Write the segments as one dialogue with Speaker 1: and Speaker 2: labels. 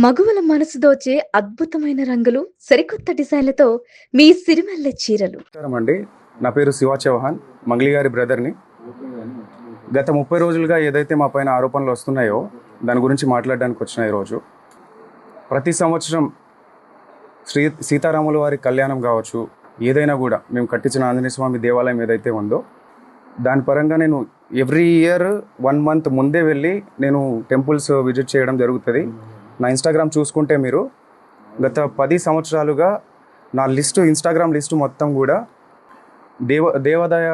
Speaker 1: మగువల మనసు దోచే అద్భుతమైన రంగులు, సరికొత్త డిజైన్లతో మీ సిరిమల్లె చీరలు.
Speaker 2: నమస్కారం అండి. నా పేరు శివ చౌహాన్, మంగ్లీ గారి బ్రదర్ని. గత 30 రోజులుగా ఏదైతే మా పైన ఆరోపణలు వస్తున్నాయో దాని గురించి మాట్లాడడానికి వచ్చిన ఈరోజు. ప్రతి సంవత్సరం సీతారాముల వారి కళ్యాణం కావచ్చు, ఏదైనా కూడా మేము కట్టించిన ఆంజనేయ స్వామి దేవాలయం ఏదైతే ఉందో దాని పరంగా నేను ఎవ్రీ ఇయర్ 1 మంత్ ముందే వెళ్ళి నేను టెంపుల్స్ విజిట్ చేయడం జరుగుతుంది. నా ఇన్స్టాగ్రామ్ చూసుకుంటే మీరు గత 10 సంవత్సరాలుగా నా ఇన్స్టాగ్రామ్ లిస్టు మొత్తం కూడా దేవాదాయ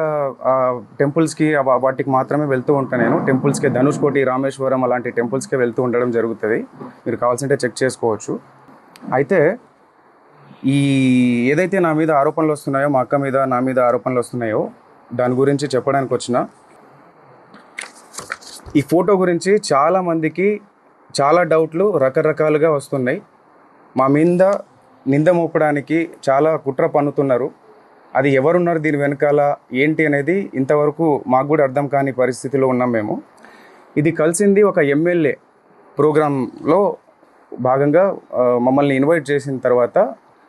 Speaker 2: టెంపుల్స్కి వాటికి మాత్రమే వెళ్తూ ఉంటాను. నేను టెంపుల్స్కి ధనుష్కోటి, రామేశ్వరం అలాంటి టెంపుల్స్కి వెళ్తూ ఉండడం జరుగుతుంది. మీరు కావాల్సింటే చెక్ చేసుకోవచ్చు. అయితే ఈ ఏదైతే నా మీద ఆరోపణలు వస్తున్నాయో, మా అక్క మీద నా మీద ఆరోపణలు వస్తున్నాయో దాని గురించి చెప్పడానికి వచ్చిన. ఈ ఫోటో గురించి చాలామందికి చాలా డౌట్లు రకరకాలుగా వస్తున్నాయి. మా మీద నింద మోపడానికి చాలా కుట్ర పన్నుతున్నారు. అది ఎవరున్నారు దీని వెనకాల ఏంటి అనేది ఇంతవరకు మాకు కూడా అర్థం కాని పరిస్థితిలో ఉన్నాం మేము. ఇది కలిసింది ఒక ఎమ్మెల్యే ప్రోగ్రాంలో భాగంగా మమ్మల్ని ఇన్వైట్ చేసిన తర్వాత,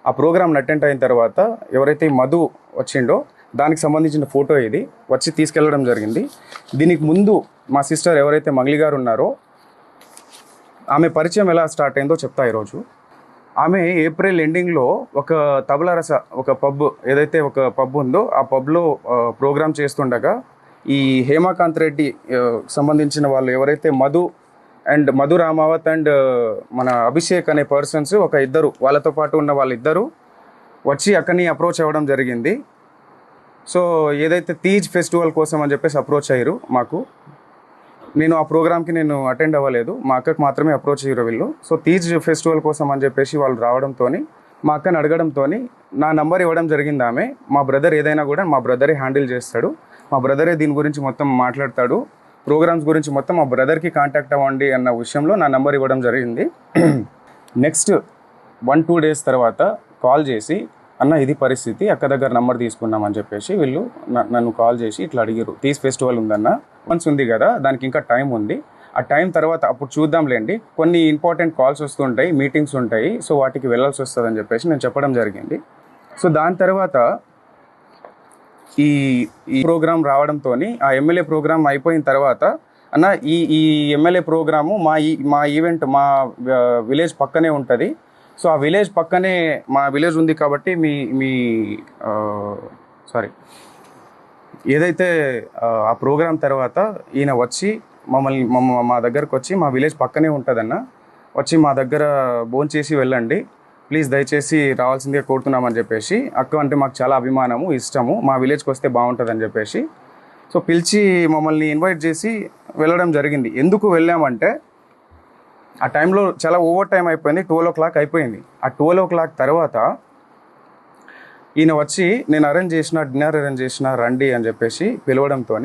Speaker 2: ఆ ప్రోగ్రామ్ని అటెండ్ అయిన తర్వాత ఎవరైతే మధు వచ్చిండో దానికి సంబంధించిన ఫోటో ఇది వచ్చి తీసుకెళ్ళడం జరిగింది. దీనికి ముందు మా సిస్టర్ ఎవరైతే మంగ్లీ గారు ఉన్నారో ఆమె పరిచయం ఎలా స్టార్ట్ అయిందో చెప్తా ఈరోజు. ఆమె ఏప్రిల్ ఎండింగ్లో ఒక తబలారస ఒక పబ్ ఏదైతే ఒక పబ్ ఉందో ఆ పబ్లో ప్రోగ్రామ్ చేస్తుండగా ఈ హేమాకాంత్ రెడ్డి సంబంధించిన వాళ్ళు ఎవరైతే మధు రామావత్ అండ్ మన అభిషేక్ అనే పర్సన్స్ ఒక ఇద్దరు వాళ్ళతో పాటు ఉన్న వాళ్ళిద్దరూ వచ్చి అక్కడిని అప్రోచ్ అవ్వడం జరిగింది. సో ఏదైతే తీజ్ ఫెస్టివల్ కోసం అని చెప్పేసి అప్రోచ్ అయ్యారు మాకు. నేను ఆ ప్రోగ్రామ్కి అటెండ్ అవ్వలేదు, మా అక్కకు మాత్రమే అప్రోచ్ అయ్యారు వీళ్ళు. సో తీజ్ ఫెస్టివల్ కోసం అని చెప్పేసి వాళ్ళు రావడంతో మా అక్కని అడగడంతో నా నంబర్ ఇవ్వడం జరిగింది ఆమె. మా బ్రదర్ ఏదైనా కూడా మా బ్రదరే హ్యాండిల్ చేస్తాడు, మా బ్రదరే దీని గురించి మొత్తం మాట్లాడతాడు, ప్రోగ్రామ్స్ గురించి మొత్తం మా బ్రదర్కి కాంటాక్ట్ అవ్వండి అన్న విషయంలో నా నంబర్ ఇవ్వడం జరిగింది. నెక్స్ట్ 1-2 డేస్ తర్వాత కాల్ చేసి, అన్న ఇది పరిస్థితి, అక్క దగ్గర నంబర్ తీసుకున్నామని చెప్పేసి వీళ్ళు నన్ను కాల్ చేసి ఇట్లా అడిగారు. తీజ్ ఫెస్టివల్ ఉందన్న, మంత్స్ ఉంది కదా, దానికి ఇంకా టైం ఉంది, ఆ టైం తర్వాత అప్పుడు చూద్దాంలేండి, కొన్ని ఇంపార్టెంట్ కాల్స్ వస్తుంటాయి, మీటింగ్స్ ఉంటాయి, సో వాటికి వెళ్ళాల్సి వస్తుంది అని చెప్పేసి నేను చెప్పడం జరిగింది. సో దాని తర్వాత ఈ ప్రోగ్రామ్ రావడంతో ఆ ఎమ్మెల్యే ప్రోగ్రామ్ అయిపోయిన తర్వాత, అన్న ఈ ఎమ్మెల్యే ప్రోగ్రాము మా ఈవెంట్ మా విలేజ్ పక్కనే ఉంటుంది, సో ఆ విలేజ్ పక్కనే మా విలేజ్ ఉంది కాబట్టి ఏదైతే ఆ ప్రోగ్రామ్ తర్వాత ఈయన వచ్చి మా దగ్గరకు వచ్చి, మా విలేజ్ పక్కనే ఉంటుందన్న, వచ్చి మా దగ్గర భోంచేసి వెళ్ళండి ప్లీజ్, దయచేసి రావాల్సిందిగా కోరుతున్నామని చెప్పేసి, అక్క అంటే మాకు చాలా అభిమానము, ఇష్టము, మా విలేజ్కి వస్తే బాగుంటుందని చెప్పేసి సో పిలిచి మమ్మల్ని ఇన్వైట్ చేసి వెళ్ళడం జరిగింది. ఎందుకు వెళ్ళామంటే ఆ టైంలో చాలా ఓవర్ టైం అయిపోయింది, 12 o'clock అయిపోయింది. ఆ 12 o'clock తర్వాత ఈయన వచ్చి నేను డిన్నర్ అరేంజ్ చేసిన రండి అని చెప్పేసి పిలవడంతో,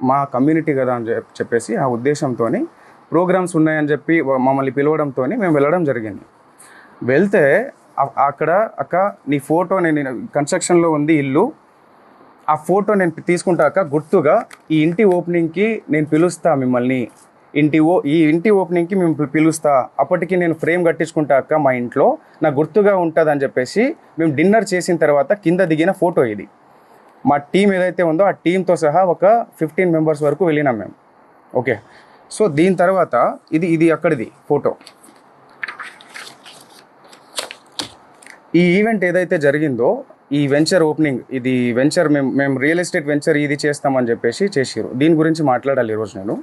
Speaker 2: మా కమ్యూనిటీ కదా అని చెప్పేసి ఆ ఉద్దేశంతో ప్రోగ్రామ్స్ ఉన్నాయని చెప్పి మమ్మల్ని పిలవడంతో మేము వెళ్ళడం జరిగింది. వెళ్తే అక్కడ అక్క నీ ఫోటో, నేను కన్స్ట్రక్షన్లో ఉంది ఇల్లు, ఆ ఫోటో నేను తీసుకుంటాక గుర్తుగా ఈ ఇంటి ఓపెనింగ్కి నేను పిలుస్తా మిమ్మల్ని, ఈ ఇంటి ఓపెనింగ్కి మేము పిలుస్తా, అప్పటికి నేను ఫ్రేమ్ కట్టించుకుంటా అక్క మా ఇంట్లో, నాకు గుర్తుగా ఉంటుంది అని చెప్పేసి మేము డిన్నర్ చేసిన తర్వాత కింద దిగిన ఫోటో ఇది. మా టీం ఏదైతే ఉందో ఆ టీంతో సహా ఒక 15 members వరకు వెళ్ళినాం మేము. ఓకే, సో దీని తర్వాత ఇది అక్కడిది ఫోటో. ఈ ఈవెంట్ ఏదైతే జరిగిందో, ఈ వెంచర్ ఓపెనింగ్, ఇది వెంచర్ మేము రియల్ ఎస్టేట్ వెంచర్ ఇది చేస్తామని చెప్పేసి చేసిరు. దీని గురించి మాట్లాడాలి ఈరోజు.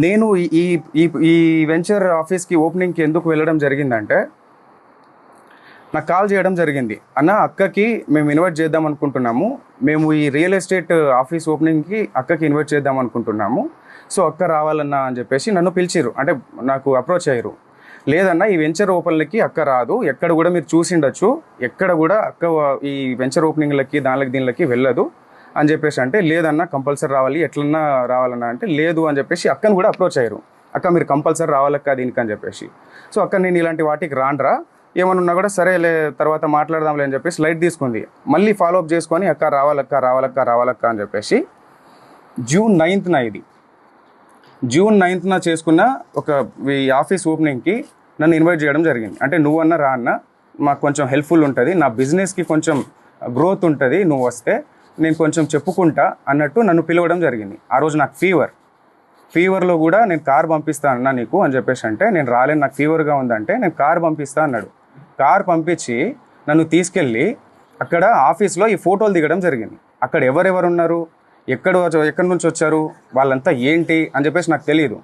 Speaker 2: నేను ఈ వెంచర్ ఆఫీస్కి ఓపెనింగ్కి ఎందుకు వెళ్ళడం జరిగిందంటే, నాకు కాల్ చేయడం జరిగింది, అన్న అక్కకి మేము ఇన్వైట్ చేద్దాం అనుకుంటున్నాము, మేము ఈ రియల్ ఎస్టేట్ ఆఫీస్ ఓపెనింగ్కి అక్కకి ఇన్వైట్ చేద్దాం అనుకుంటున్నాము, సో అక్క రావాలన్నా అని చెప్పేసి నన్ను పిలిచిరు, అంటే నాకు అప్రోచ్ అయ్యారు. లేదన్నా ఈ వెంచర్ ఓపెన్లకి అక్క రాదు, ఎక్కడ కూడా మీరు చూసిండొచ్చు, ఎక్కడ కూడా అక్క ఈ వెంచర్ ఓపెనింగ్లకి దీనికి వెళ్ళదు అని చెప్పేసి అంటే, లేదన్నా కంపల్సరీ రావాలి, ఎట్లన్నా రావాలన్నా అంటే, లేదు అని చెప్పేసి అక్కని కూడా అప్రోచ్ అయ్యారు, అక్క మీరు కంపల్సరీ రావాలక్క దీనికి అని చెప్పేసి. సో అక్క నేను ఇలాంటి వాటికి రాండ్రా, ఏమన్నా కూడా సరేలే తర్వాత మాట్లాడదాంలే అని చెప్పేసి లైట్ తీసుకుంది. మళ్ళీ ఫాలోఅప్ చేసుకొని అక్క రావాలక్క అని చెప్పేసి June 9th ఇది జూన్ 9th చేసుకున్న ఒక ఈ ఆఫీస్ ఓపెనింగ్కి నన్ను ఇన్వైట్ చేయడం జరిగింది. అంటే నువ్వన్నా రా అన్న, మాకు కొంచెం హెల్ప్ఫుల్ ఉంటుంది, నా బిజినెస్కి కొంచెం గ్రోత్ ఉంటుంది, నువ్వు వస్తే నేను కొంచెం చెప్పుకుంటా అన్నట్టు నన్ను పిలవడం జరిగింది. ఆ రోజు నాకు ఫీవర్లో కూడా నేను కార్ పంపిస్తా అన్నా నీకు అని చెప్పేసి అంటే, నేను రాలేను నాకు ఫీవర్గా ఉందంటే నేను కార్ పంపిస్తా అన్నాడు. కార్ పంపించి నన్ను తీసుకెళ్ళి అక్కడ ఆఫీస్లో ఈ ఫోటోలు దిగడం జరిగింది. అక్కడ ఎవరెవరు ఉన్నారు, ఎక్కడి నుంచి వచ్చారు, వాళ్ళంతా ఏంటి అని చెప్పేసి నాకు తెలియదు.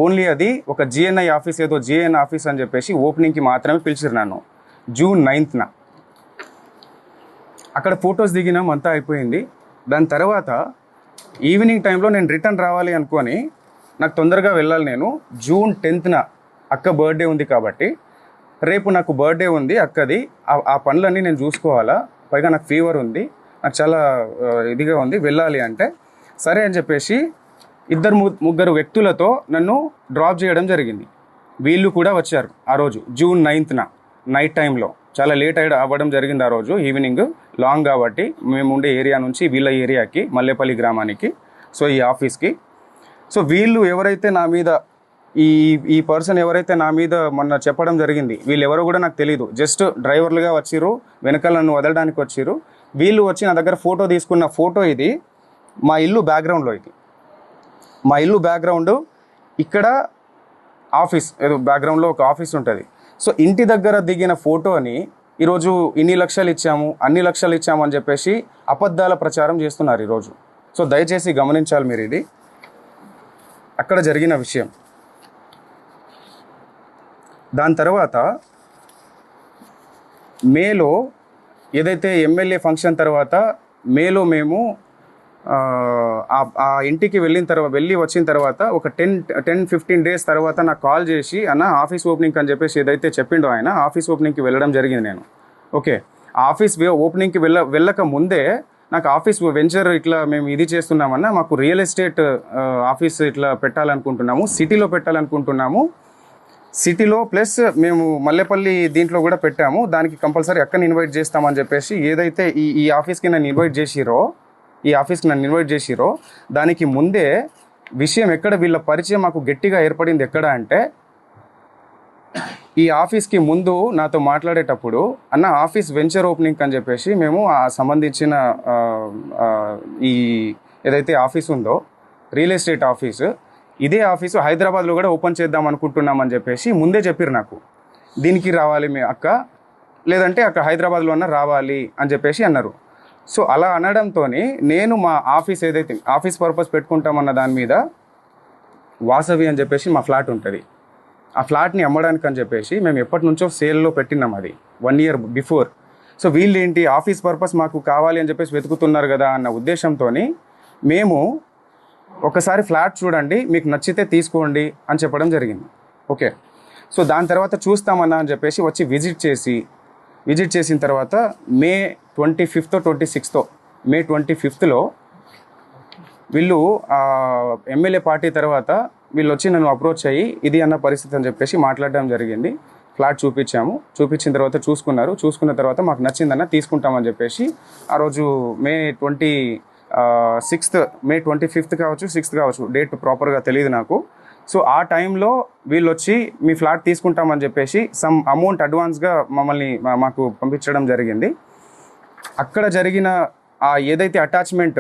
Speaker 2: ఓన్లీ అది ఒక జిఎన్ఐ ఆఫీస్, ఏదో జిఎన్ ఆఫీస్ అని చెప్పేసి ఓపెనింగ్కి మాత్రమే పిలిచిరు నన్ను. జూన్ 9th అక్కడ ఫొటోస్ దిగినాం, అంతా అయిపోయింది. దాని తర్వాత ఈవినింగ్ టైంలో నేను రిటర్న్ రావాలి అనుకొని, నాకు తొందరగా వెళ్ళాలి, నేను జూన్ 10th అక్క బర్త్డే ఉంది కాబట్టి రేపు నాకు బర్త్డే ఉంది అక్కది, ఆ పనులన్నీ నేను చూసుకోవాలా, పైగా నాకు ఫీవర్ ఉంది, నాకు చాలా ఇదిగా ఉంది, వెళ్ళాలి అంటే సరే అని చెప్పేసి ముగ్గురు వ్యక్తులతో నన్ను డ్రాప్ చేయడం జరిగింది. వీళ్ళు కూడా వచ్చారు ఆ రోజు జూన్ 9th నైట్ టైంలో. చాలా లేట్ అవ్వడం జరిగింది ఆ రోజు ఈవినింగ్, లాంగ్ కాబట్టి మేము ఉండే ఏరియా నుంచి వీళ్ళ ఏరియాకి, మల్లేపల్లి గ్రామానికి, సో ఈ ఆఫీస్కి. సో వీళ్ళు ఎవరైతే నా మీద ఈ పర్సన్ ఎవరైతే నా మీద మొన్న చెప్పడం జరిగింది, వీళ్ళు ఎవరో కూడా నాకు తెలియదు, జస్ట్ డ్రైవర్లుగా వచ్చిర్రు, వెనకాల నన్ను వదలడానికి వచ్చిర్రు. వీళ్ళు వచ్చి నా దగ్గర ఫోటో తీసుకున్న ఫోటో ఇది, మా ఇల్లు బ్యాక్గ్రౌండ్లో, ఇది మా ఇల్లు బ్యాక్గ్రౌండ్, ఇక్కడ ఆఫీస్, ఏదో బ్యాక్గ్రౌండ్లో ఒక ఆఫీస్ ఉంటుంది. సో ఇంటి దగ్గర దిగిన ఫోటోని ఈరోజు ఇన్ని లక్షలు ఇచ్చాము, అన్ని లక్షలు ఇచ్చాము అని చెప్పేసి అబద్ధాల ప్రచారం చేస్తున్నారు ఈరోజు. సో దయచేసి గమనించాలి మీరు, ఇది అక్కడ జరిగిన విషయం. దాని తర్వాత మేలో ఏదైతే ఎమ్మెల్యే ఫంక్షన్ తర్వాత మేలో మేము ఆ ఇంటికి వెళ్ళి వచ్చిన తర్వాత ఒక 10-15 days తర్వాత నాకు కాల్ చేసి, అన్న ఆఫీస్ ఓపెనింగ్ అని చెప్పేసి ఏదైతే చెప్పిండో ఆయన, ఆఫీస్ ఓపెనింగ్కి వెళ్ళడం జరిగింది నేను. ఓకే, ఆఫీస్ ఓపెనింగ్కి వెళ్ళక ముందే నాకు ఆఫీస్ వెంచర్ ఇట్లా మేము ఇది చేస్తున్నామన్నా, మాకు రియల్ ఎస్టేట్ ఆఫీస్ ఇట్లా పెట్టాలనుకుంటున్నాము, సిటీలో పెట్టాలనుకుంటున్నాము, సిటీలో ప్లస్ మేము మల్లేపల్లి దీంట్లో కూడా పెట్టాము, దానికి కంపల్సరీ అక్కని ఇన్వైట్ చేస్తామని చెప్పేసి ఏదైతే ఈ ఆఫీస్కి నన్ను ఇన్వైట్ చేసిరో దానికి ముందే విషయం ఎక్కడ, వీళ్ళ పరిచయం మాకు గట్టిగా ఏర్పడింది ఎక్కడ అంటే, ఈ ఆఫీస్కి ముందు నాతో మాట్లాడేటప్పుడు, అన్న ఆఫీస్ వెంచర్ ఓపెనింగ్ అని చెప్పేసి మేము ఆ సంబంధించిన ఈ ఏదైతే ఆఫీస్ ఉందో రియల్ ఎస్టేట్ ఆఫీసు, ఇదే ఆఫీసు హైదరాబాద్లో కూడా ఓపెన్ చేద్దాం అనుకుంటున్నామని చెప్పేసి ముందే చెప్పారు నాకు. దీనికి రావాలి మీ అక్క, లేదంటే అక్కడ హైదరాబాద్లో అన్న రావాలి అని చెప్పేసి అన్నారు. సో అలా అనడంతో నేను మా ఆఫీస్ ఏదైతే ఆఫీస్ పర్పస్ పెట్టుకుంటామన్న దాని మీద వాసవి అని చెప్పేసి మా ఫ్లాట్ ఉంటుంది, ఆ ఫ్లాట్ని అమ్మడానికి అని చెప్పేసి మేము ఎప్పటి నుంచో సేల్లో పెట్టినాం, అది 1 year బిఫోర్. సో వీళ్ళు ఏంటి ఆఫీస్ పర్పస్ మాకు కావాలి అని చెప్పేసి వెతుకుతున్నారు కదా అన్న ఉద్దేశంతో మేము ఒకసారి ఫ్లాట్ చూడండి, మీకు నచ్చితే తీసుకోండి అని చెప్పడం జరిగింది. ఓకే, సో దాని తర్వాత చూస్తామన్నా అని చెప్పేసి వచ్చి విజిట్ చేసిన తర్వాత మే 25th 26th, మే 25th వీళ్ళు ఎమ్మెల్యే పార్టీ తర్వాత వీళ్ళు వచ్చి నన్ను అప్రోచ్ అయ్యి ఇది అన్న పరిస్థితి అని చెప్పేసి మాట్లాడడం జరిగింది. ఫ్లాట్ చూపించిన తర్వాత చూసుకున్న తర్వాత మాకు నచ్చిందన్న తీసుకుంటామని చెప్పేసి ఆ రోజు మే 25th కావచ్చు, 6th కావచ్చు, డేట్ ప్రాపర్గా తెలియదు నాకు. సో ఆ టైంలో వీళ్ళు వచ్చి మీ ఫ్లాట్ తీసుకుంటామని చెప్పేసి సమ్ అమౌంట్ అడ్వాన్స్గా మాకు పంపించడం జరిగింది. అక్కడ జరిగిన ఏదైతే అటాచ్మెంట్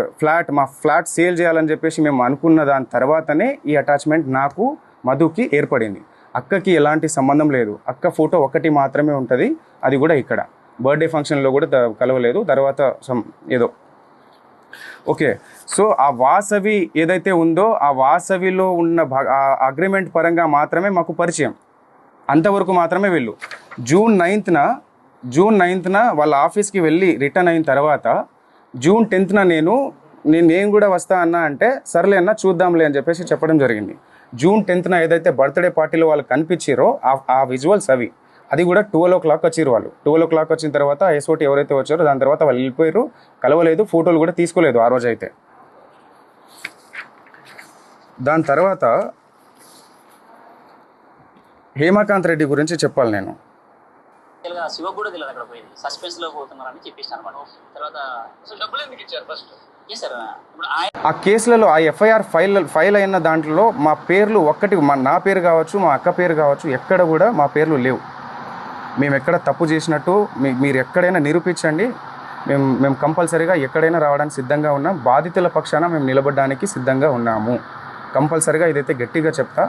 Speaker 2: మా ఫ్లాట్ సేల్ చేయాలని చెప్పేసి మేము అనుకున్న దాని తర్వాతనే ఈ అటాచ్మెంట్ నాకు మధుకి ఏర్పడింది. అక్కకి ఎలాంటి సంబంధం లేదు, అక్క ఫోటో ఒకటి మాత్రమే ఉంటుంది, అది కూడా ఇక్కడ బర్త్డే ఫంక్షన్లో కూడా కలవలేదు, తర్వాత ఏదో. ఓకే, సో ఆ వాసవి ఏదైతే ఉందో ఆ వాసవిలో ఉన్న అగ్రిమెంట్ పరంగా మాత్రమే మాకు పరిచయం, అంతవరకు మాత్రమే వీళ్ళు. జూన్ 9th వాళ్ళ ఆఫీస్కి వెళ్ళి రిటర్న్ అయిన తర్వాత జూన్ 10th నేను కూడా వస్తా అన్నా అంటే సర్లే అన్న చూద్దాంలే అని చెప్పేసి చెప్పడం జరిగింది. జూన్ 10th ఏదైతే బర్త్డే పార్టీలో వాళ్ళు కనిపించారో ఆ విజువల్స్ అది కూడా 12 o'clock వచ్చిరు వాళ్ళు. 12 o'clock వచ్చిన తర్వాత ఎస్ఓటీ ఎవరైతే వచ్చారో దాని తర్వాత వాళ్ళు వెళ్ళిపోయారు, కలవలేదు, ఫోటోలు కూడా తీసుకోలేదు ఆ రోజు అయితే. దాని తర్వాత హేమకాంత్ రెడ్డి గురించి చెప్పాలి నేను.
Speaker 3: శివ కూడా తెలియదు అక్కడ పోయింది, సస్పెన్స్ లో పోతున్నారని చెప్పేసి అనమాట. తర్వాత
Speaker 4: డబ్బులు ఎందుకు ఇచ్చారు ఫస్ట్?
Speaker 2: ఆ కేసులలో ఆ ఎఫ్ఐఆర్ ఫైల్ అయిన దాంట్లో మా పేర్లు ఒక్కటి నా పేరు కావచ్చు, మా అక్క పేరు కావచ్చు, ఎక్కడ కూడా మా పేర్లు లేవు. మేము ఎక్కడ తప్పు చేసినట్టు మీరు ఎక్కడైనా నిరూపించండి. మేము కంపల్సరీగా ఎక్కడైనా రావడానికి సిద్ధంగా ఉన్నాం. బాధితుల పక్షాన మేము నిలబడడానికి సిద్ధంగా ఉన్నాము. కంపల్సరీగా ఇదైతే గట్టిగా చెప్తా.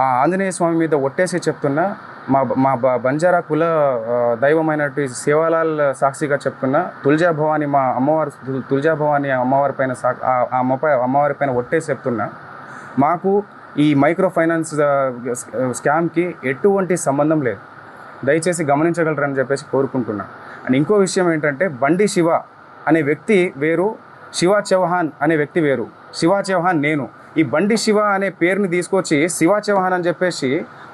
Speaker 2: ఆ ఆంజనేయ స్వామి మీద ఒట్టేసి చెప్తున్నా. మా బంజారా కుల దైవమైనటువంటి సేవాలాల్ సాక్షిగా చెప్తున్నా. తుల్జా భవాని మా అమ్మవారు, తుల్జా భవాని అమ్మవారి పైన అమ్మవారి పైన ఒట్టేసి చెప్తున్నా. మాకు ఈ మైక్రో ఫైనాన్స్ స్కామ్కి ఎటువంటి సంబంధం లేదు. దయచేసి గమనించగలరని చెప్పేసి కోరుకుంటున్నా. అండ్ ఇంకో విషయం ఏంటంటే, బండి శివ అనే వ్యక్తి వేరు, శివ చౌహాన్ అనే వ్యక్తి వేరు. శివ చౌహాన్ నేను. ఈ బండి శివ అనే పేరుని తీసుకొచ్చి శివ చౌహాన్ అని చెప్పేసి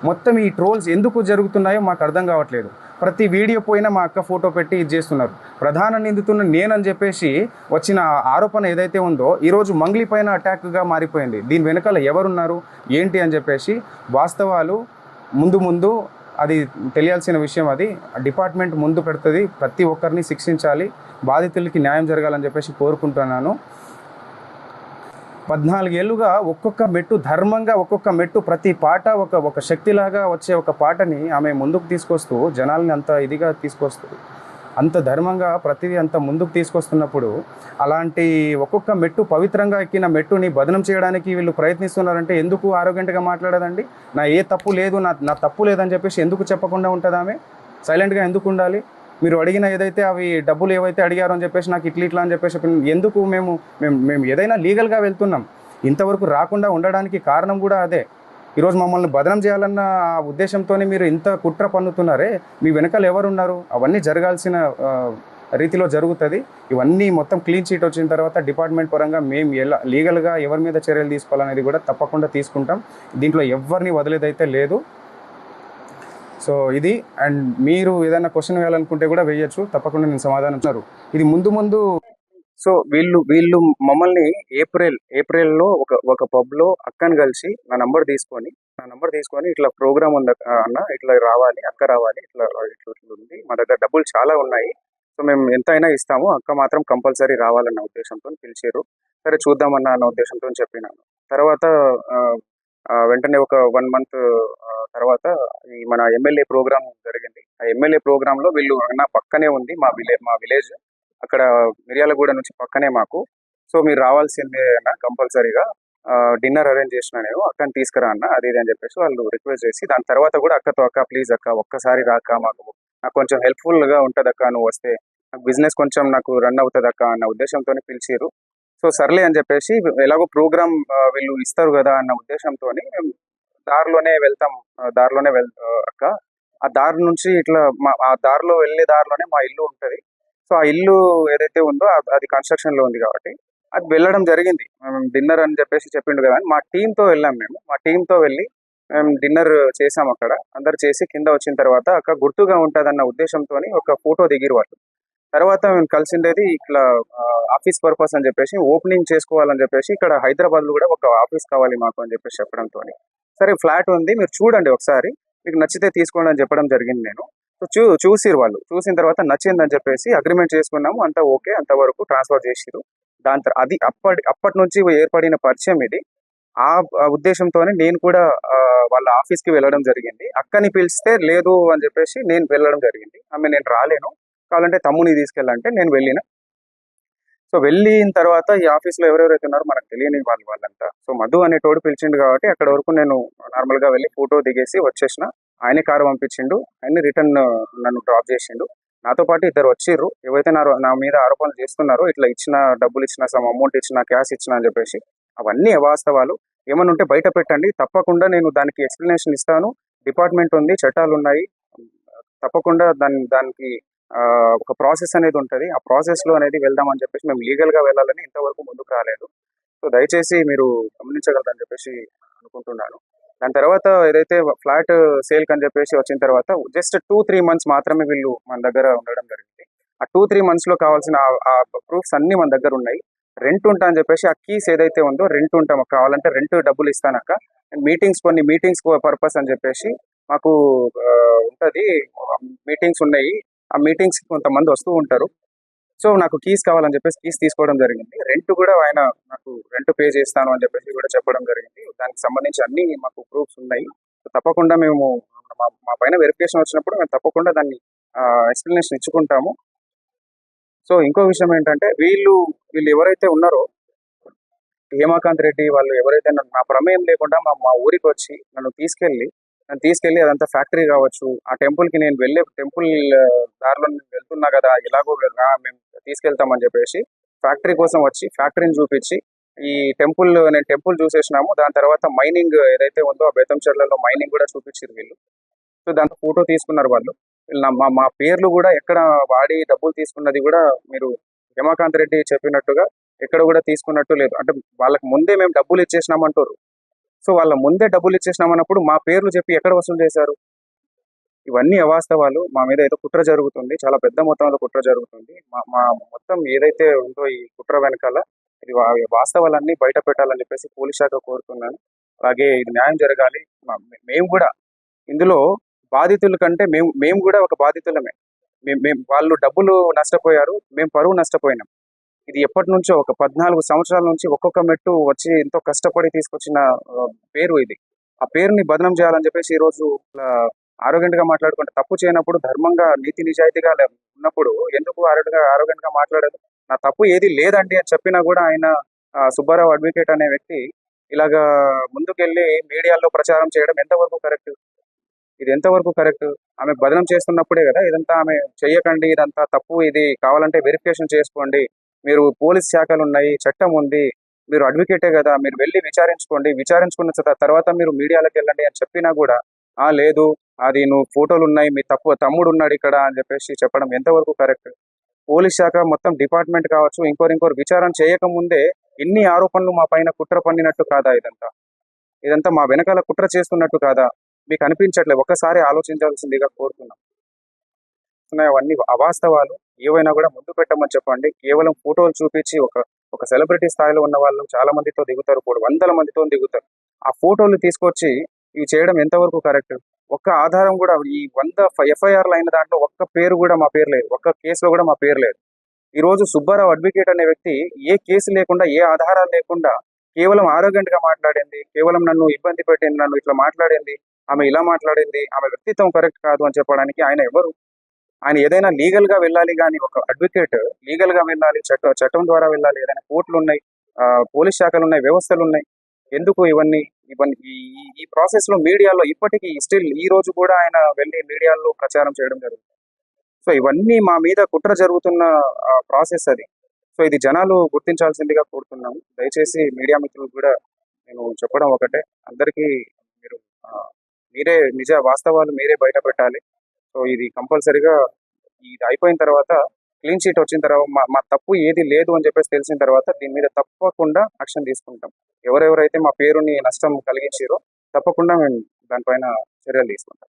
Speaker 2: మొత్తం ఈ ట్రోల్స్ ఎందుకు జరుగుతున్నాయో మాకు అర్థం కావట్లేదు. ప్రతి వీడియో పోయినా మా అక్క ఫోటో పెట్టి ఇది చేస్తున్నారు. ప్రధాన నిందితున్న నేనని చెప్పేసి వచ్చిన ఆరోపణ ఏదైతే ఉందో ఈరోజు మంగ్లీ పైన అటాక్గా మారిపోయింది. దీని వెనకాల ఎవరున్నారు ఏంటి అని చెప్పేసి వాస్తవాలు ముందు అది తెలియాల్సిన విషయం. అది డిపార్ట్మెంట్ ముందు పెడుతుంది. ప్రతి ఒక్కరిని శిక్షించాలి, బాధితులకి న్యాయం జరగాలని చెప్పేసి కోరుకుంటున్నాను. 14 ఏళ్ళుగా ఒక్కొక్క మెట్టు ధర్మంగా, ఒక్కొక్క మెట్టు ప్రతి పాట ఒక శక్తిలాగా వచ్చే ఒక పాటని ఆమె ముందుకు తీసుకొస్తూ జనాల్ని అంత ఇదిగా తీసుకొస్తూ అంత ధర్మంగా ప్రతిదీ అంత ముందుకు తీసుకొస్తున్నప్పుడు అలాంటి ఒక్కొక్క మెట్టు పవిత్రంగా ఎక్కిన మెట్టుని బదనం చేయడానికి వీళ్ళు ప్రయత్నిస్తున్నారంటే ఎందుకు ఆరోగ్యంగా మాట్లాడదండి? నా ఏ తప్పు లేదు, నా తప్పు లేదని చెప్పేసి ఎందుకు చెప్పకుండా ఉంటుంది? ఆమె సైలెంట్గా ఎందుకు ఉండాలి? మీరు అడిగిన ఏదైతే అవి డబ్బులు ఏవైతే అడిగారో అని చెప్పేసి నాకు ఇట్లా అని చెప్పేసి ఎందుకు మేము ఏదైనా లీగల్గా వెళ్తున్నాం. ఇంతవరకు రాకుండా ఉండడానికి కారణం కూడా అదే. ఈరోజు మమ్మల్ని బదనం చేయాలన్న ఆ ఉద్దేశంతోనే మీరు ఇంత కుట్ర పన్నుతున్నారే. మీ వెనకాల ఎవరున్నారు? అవన్నీ జరగాల్సిన రీతిలో జరుగుతుంది. ఇవన్నీ మొత్తం క్లీన్ చీట్ వచ్చిన తర్వాత డిపార్ట్మెంట్ పరంగా మేము ఎలా లీగల్గా ఎవరి మీద చర్యలు తీసుకోవాలనేది కూడా తప్పకుండా తీసుకుంటాం. దీంట్లో ఎవరిని వదిలేదైతే లేదు. సో ఇది. అండ్ మీరు ఏదైనా క్వశ్చన్ వేయాలనుకుంటే కూడా వేయచ్చు, తప్పకుండా నేను సమాధానం ఇస్తారు. ఇది ముందు సో వీళ్ళు మమ్మల్ని ఏప్రిల్లో ఒక పబ్లో అక్కని కలిసి నా నంబర్ తీసుకొని ఇట్లా ప్రోగ్రామ్ ఉంది అన్న, ఇట్లా రావాలి, అక్క రావాలి, ఇట్లా ఉంది, మా దగ్గర డబ్బులు చాలా ఉన్నాయి, సో మేము ఎంత అయినా ఇస్తాము, అక్క మాత్రం కంపల్సరీ రావాలన్న ఉద్దేశంతో పిలిచారు. సరే చూద్దామన్న అన్న ఉద్దేశంతో చెప్పినాను. తర్వాత వెంటనే ఒక 1 మంత్ తర్వాత ఈ మన ఎమ్మెల్యే ప్రోగ్రామ్ జరిగింది. ఆ ఎమ్మెల్యే ప్రోగ్రాంలో వీళ్ళు అన్న పక్కనే ఉంది మా విలేజ్, అక్కడ మిర్యాలగూడ నుంచి పక్కనే మాకు, సో మీరు రావాల్సిందే అన్న కంపల్సరీగా, డిన్నర్ అరేంజ్ చేసిన నేను, అక్కని తీసుకురా అన్న, అది ఇది అని చెప్పేసి వాళ్ళు రిక్వెస్ట్ చేసి, దాని తర్వాత కూడా అక్క ప్లీజ్ అక్క ఒక్కసారి రాక, నాకు కొంచెం హెల్ప్ఫుల్గా ఉంటుంది అక్క, నువ్వు వస్తే నాకు బిజినెస్ కొంచెం నాకు రన్ అవుతుంది అక్క అన్న ఉద్దేశంతో పిలిచారు. సో సర్లే అని చెప్పేసి, ఎలాగో ప్రోగ్రామ్ వీళ్ళు ఇస్తారు కదా అన్న ఉద్దేశంతో దారిలోనే వెళ్తాం. అక్క ఆ దారి నుంచి ఇట్లా ఆ దారిలో వెళ్ళే దారిలోనే మా ఇల్లు ఉంటుంది. సో ఆ ఇల్లు ఏదైతే ఉందో అది కన్స్ట్రక్షన్ లో ఉంది కాబట్టి అది వెళ్ళడం జరిగింది. డిన్నర్ అని చెప్పేసి చెప్పిండు కదా అని మా టీంతో వెళ్ళాం. మా టీంతో వెళ్ళి మేము డిన్నర్ చేసాం. అక్కడ అందరు చేసి కింద వచ్చిన తర్వాత అక్క గుర్తుగా ఉంటుందన్న ఉద్దేశంతో ఒక ఫోటో దిగిరు వాళ్ళు. తర్వాత మేము కలిసిండేది ఇట్లా ఆఫీస్ పర్పస్ అని చెప్పేసి, ఓపెనింగ్ చేసుకోవాలని చెప్పేసి, ఇక్కడ హైదరాబాద్లో కూడా ఒక ఆఫీస్ కావాలి మాకు అని చెప్పేసి చెప్పడంతో, సరే ఫ్లాట్ ఉంది మీరు చూడండి ఒకసారి, మీకు నచ్చితే తీసుకోండి అని చెప్పడం జరిగింది. నేను చూసిరు వాళ్ళు, చూసిన తర్వాత నచ్చిందని చెప్పేసి అగ్రిమెంట్ చేసుకున్నాము. అంతా ఓకే, అంతవరకు ట్రాన్స్ఫర్ చేసిరు. అది అప్పటి నుంచి ఏర్పడిన పరిచయం ఇది. ఆ ఉద్దేశంతోనే నేను కూడా వాళ్ళ ఆఫీస్కి వెళ్ళడం జరిగింది. అక్కని పిలిస్తే లేదు అని చెప్పేసి నేను వెళ్ళడం జరిగింది. నేను రాలేను, కావాలంటే తమ్ముని తీసుకెళ్ళంటే నేను వెళ్ళిన. సో వెళ్ళిన తర్వాత ఈ ఆఫీస్లో ఎవరెవరైతే ఉన్నారో మనకు తెలియని వాళ్ళంతా, సో మధు అనేటోడు పిలిచిండు కాబట్టి అక్కడ వరకు నేను నార్మల్గా వెళ్ళి ఫోటో దిగేసి వచ్చేసిన. ఆయనే కారు పంపించిండు, ఆయన రిటర్న్ నన్ను డ్రాప్ చేసిండు. నాతో పాటు ఇద్దరు వచ్చిర్రు, ఏవైతే నా మీద ఆరోపణలు చేస్తున్నారో, ఇట్లా ఇచ్చిన డబ్బులు ఇచ్చిన, సమ్ అమౌంట్ ఇచ్చిన, క్యాష్ ఇచ్చిన అని చెప్పేసి, అవన్నీ అవాస్తవాలు. ఏమన్నా ఉంటే బయట పెట్టండి, తప్పకుండా నేను దానికి ఎక్స్ప్లెనేషన్ ఇస్తాను. డిపార్ట్మెంట్ ఉంది, చట్టాలు ఉన్నాయి, తప్పకుండా దానికి ఒక ప్రాసెస్ అనేది ఉంటుంది. ఆ ప్రాసెస్లో అనేది వెళ్దామని చెప్పేసి మేము లీగల్గా వెళ్ళాలని ఇంతవరకు ముందుకు రాలేదు. సో దయచేసి మీరు గమనించగలరని చెప్పేసి అనుకుంటున్నాను. దాని తర్వాత ఏదైతే ఫ్లాట్ సేల్కి అని చెప్పేసి వచ్చిన తర్వాత జస్ట్ 2-3 మంత్స్ మాత్రమే వీళ్ళు మన దగ్గర ఉండడం జరిగింది. ఆ 2-3 మంత్స్లో కావాల్సిన ఆ ప్రూఫ్స్ అన్నీ మన దగ్గర ఉన్నాయి. రెంట్ ఉంటా అని చెప్పేసి ఆ కీస్ ఏదైతే ఉందో రెంట్ ఉంటాం, కావాలంటే రెంట్ డబ్బులు ఇస్తానక్క, కొన్ని మీటింగ్స్ పర్పస్ అని చెప్పేసి మాకు ఉంటుంది, మీటింగ్స్ ఉన్నాయి. ఆ మీటింగ్స్ కొంతమంది వస్తూ ఉంటారు. సో నాకు కీస్ కావాలని చెప్పేసి కీస్ తీసుకోవడం జరిగింది. రెంట్ కూడా ఆయన నాకు రెంట్ పే చేస్తాను అని చెప్పేసి కూడా చెప్పడం జరిగింది. దానికి సంబంధించి అన్ని మాకు ప్రూఫ్స్ ఉన్నాయి. సో తప్పకుండా మేము మా పైన వెరిఫికేషన్ వచ్చినప్పుడు మేము తప్పకుండా దాన్ని ఎక్స్ప్లెనేషన్ ఇచ్చుకుంటాము. సో ఇంకో విషయం ఏంటంటే వీళ్ళు ఎవరైతే ఉన్నారో హేమాకాంత్ రెడ్డి వాళ్ళు ఎవరైతే నా ప్రమేయం లేకుండా మా ఊరికి వచ్చి నన్ను తీసుకెళ్ళి అదంతా ఫ్యాక్టరీ కావచ్చు, ఆ టెంపుల్కి నేను వెళ్ళే టెంపుల్ దారిలో నేను వెళ్తున్నా కదా, ఎలాగో మేము తీసుకెళ్తామని చెప్పేసి ఫ్యాక్టరీ కోసం వచ్చి ఫ్యాక్టరీని చూపించి నేను టెంపుల్ చూసేసినాము. దాని తర్వాత మైనింగ్ ఏదైతే ఉందో ఆ బేతంచెర్లలో మైనింగ్ కూడా చూపించారు వీళ్ళు. సో దాంతో ఫోటో తీసుకున్నారు వాళ్ళు. మా పేర్లు కూడా ఎక్కడ వాడి డబ్బులు తీసుకున్నది కూడా మీరు హేమాకాంత్ రెడ్డి చెప్పినట్టుగా ఎక్కడ కూడా తీసుకున్నట్టు లేదు. అంటే వాళ్ళకి ముందే మేము డబ్బులు ఇచ్చేసినామంటారు. సో వాళ్ళ ముందే డబ్బులు ఇచ్చేసినామన్నప్పుడు మా పేర్లు చెప్పి ఎక్కడ వసూలు చేశారు? ఇవన్నీ అవాస్తవాలు. మా మీద ఏదో కుట్ర జరుగుతుంది, చాలా పెద్ద మొత్తంలో కుట్ర జరుగుతుంది. మా మొత్తం ఏదైతే ఉందో ఈ కుట్ర వెనకాల ఇది వాస్తవాలన్నీ బయట పెట్టాలని చెప్పేసి పోలీస్ శాఖ కోరుతున్నాను. అలాగే ఇది న్యాయం జరగాలి. మేము కూడా ఇందులో బాధితుల కంటే మేము కూడా ఒక బాధితులమే. వాళ్ళు డబ్బులు నష్టపోయారు, మేము పరువు నష్టపోయినాం. ఇది ఎప్పటి నుంచో ఒక 14 సంవత్సరాల నుంచి ఒక్కొక్క మెట్టు వచ్చి ఎంతో కష్టపడి తీసుకొచ్చిన పేరు ఇది. ఆ పేరుని బదనం చేయాలని చెప్పేసి ఈ రోజు ఆరోగ్యంట్ గా మాట్లాడుకుంటే తప్పు చేయనప్పుడు ధర్మంగా నీతి నిజాయితీగా ఉన్నప్పుడు ఎందుకు ఆరోగ్యంట్ గా మాట్లాడదు? నా తప్పు ఏది లేదండి అని చెప్పినా కూడా ఆయన సుబ్బారావు అడ్వకేట్ అనే వ్యక్తి ఇలాగా ముందుకెళ్ళి మీడియాలో ప్రచారం చేయడం ఎంతవరకు కరెక్ట్? ఇది ఎంతవరకు కరెక్ట్? ఆమె బదనం చేస్తున్నప్పుడే కదా ఇదంతా ఆమె చెయ్యకండి, ఇదంతా తప్పు, ఇది కావాలంటే వెరిఫికేషన్ చేసుకోండి, మీరు పోలీస్ శాఖలు ఉన్నాయి, చట్టం ఉంది, మీరు అడ్వకేటే కదా, మీరు వెళ్ళి విచారించుకోండి, విచారించుకున్న తర్వాత మీరు మీడియాలోకి వెళ్ళండి అని చెప్పినా కూడా లేదు, అది నువ్వు ఫోటోలు ఉన్నాయి, మీ తమ్ముడు ఉన్నాడు ఇక్కడ అని చెప్పేసి చెప్పడం ఎంతవరకు కరెక్ట్? పోలీస్ శాఖ మొత్తం డిపార్ట్మెంట్ కావచ్చు, ఇంకోరు విచారణ చేయకముందే ఇన్ని ఆరోపణలు మా పైన కుట్ర పన్నినట్టు కాదా? ఇదంతా మా వెనకాల కుట్ర చేస్తున్నట్టు కాదా? మీకు అనిపించట్లేదు? ఒక్కసారి ఆలోచించాల్సిందిగా కోరుతున్నాం. అవన్నీ అవాస్తవాలు. ఏవైనా కూడా ముందు పెట్టమని చెప్పండి. కేవలం ఫోటోలు చూపించి ఒక సెలబ్రిటీ స్థాయిలో ఉన్న వాళ్ళు చాలా మందితో దిగుతారు, కూడా వందల మందితో దిగుతారు. ఆ ఫోటోలు తీసుకొచ్చి ఇవి చేయడం ఎంతవరకు కరెక్ట్? ఒక్క ఆధారం కూడా ఈ 100 ఎఫ్ఐఆర్లు అయిన దాంట్లో ఒక్క పేరు కూడా మా పేరు లేదు, ఒక్క కేసులో కూడా మా పేరు లేదు. ఈ రోజు సుబ్బారావు అడ్వకేట్ అనే వ్యక్తి ఏ కేసు లేకుండా, ఏ ఆధారాలు లేకుండా కేవలం ఆరోగ్యంట్ గా మాట్లాడింది, కేవలం నన్ను ఇబ్బంది పెట్టింది, నన్ను ఇట్లా మాట్లాడింది, ఆమె ఇలా మాట్లాడింది, ఆమె వ్యక్తిత్వం కరెక్ట్ కాదు అని చెప్పడానికి ఆయన ఎవరు? ఆయన ఏదైనా లీగల్ గా వెళ్ళాలి, కానీ ఒక అడ్వకేట్ లీగల్ గా వెళ్ళాలి, చట్టం ద్వారా వెళ్ళాలి. ఏదైనా కోర్టులు ఉన్నాయి, పోలీస్ శాఖలు ఉన్నాయి, వ్యవస్థలు ఉన్నాయి. ఎందుకు ఇవన్నీ ఈ ప్రాసెస్ లో మీడియాలో ఇప్పటికీ స్టిల్ ఈ రోజు కూడా ఆయన వెళ్ళి మీడియాలో ప్రచారం చేయడం జరుగుతుంది. సో ఇవన్నీ మా మీద కుట్ర జరుగుతున్న ప్రాసెస్ అది. సో ఇది జనాలు గుర్తించాల్సిందిగా కోరుతున్నాము. దయచేసి మీడియా మిత్రులు కూడా నేను చెప్పడం ఒకటే, అందరికీ మీరే వాస్తవాలు మీరే బయట పెట్టాలి. సో ఇది కంపల్సరీగా ఇది అయిపోయిన తర్వాత, క్లీన్ షీట్ వచ్చిన తర్వాత, మా తప్పు ఏది లేదు అని చెప్పేసి తెలిసిన తర్వాత దీని మీద తప్పకుండా యాక్షన్ తీసుకుంటాం. ఎవరెవరైతే మా పేరుని నష్టం కలిగించారో తప్పకుండా మేము దానిపైన చర్యలు తీసుకుంటాం.